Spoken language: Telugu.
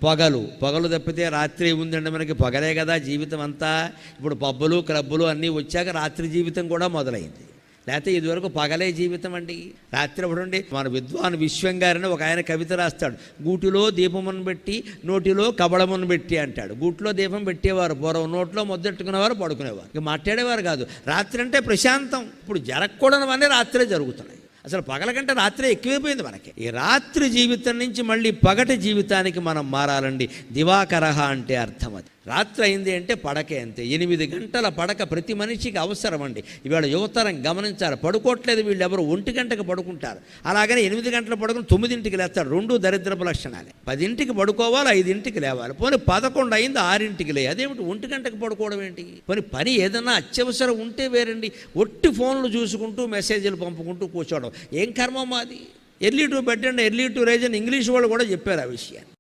పగలు తప్పితే రాత్రి ఉందండి మనకి. పగలే కదా జీవితం అంతా. ఇప్పుడు పబ్బులు క్లబ్బులు అన్నీ వచ్చాక రాత్రి జీవితం కూడా మొదలైంది. లేకపోతే ఇదివరకు పగలే జీవితం అండి. రాత్రి ఒకటి మన విద్వాన్ విశ్వం గారిని ఒక ఆయన కవిత రాస్తాడు. గూటిలో దీపమును పెట్టి నోటిలో కబళమును పెట్టి అంటాడు. గూటిలో దీపం పెట్టేవారు పూర్వం, నోట్లో ముద్దెట్టుకునేవారు, పడుకునేవారు, ఇక మాట్లాడేవారు కాదు. రాత్రి అంటే ప్రశాంతం. ఇప్పుడు జరగకూడనివన్నీ రాత్రే జరుగుతున్నాయి. అసలు పగల కంటే రాత్రే ఎక్కువైపోయింది మనకి. ఈ రాత్రి జీవితం నుంచి మళ్ళీ పగటి జీవితానికి మనం మారాలండి. దివాకరహ అంటే అర్థం అది. రాత్రి అయింది అంటే పడకే అంతే. 8 గంటల పడక ప్రతి మనిషికి అవసరం అండి. ఇవాళ యువతరం గమనించాలి, పడుకోవట్లేదు వీళ్ళు ఎవరు. 1 గంటకు పడుకుంటారు. అలాగని 8 గంటలు పడుకుని 9ంటికి లేస్తాడు. 2 దరిద్రపు లక్షణాలే. 10ంటికి పడుకోవాలి, 5ంటికి లేవాలి. పోనీ 11 అయింది 6ంటికి లే. అదేమిటి 1 గంటకు పడుకోవడం ఏంటి? పోనీ పని ఏదన్నా అత్యవసరం ఉంటే వేరండి. ఒట్టి ఫోన్లు చూసుకుంటూ మెసేజ్లు పంపుకుంటూ కూర్చోవడం ఏం కర్మ మాది? Early to bed and early to rise అని ఇంగ్లీష్ వాళ్ళు కూడా చెప్పారు ఆ విషయాన్ని.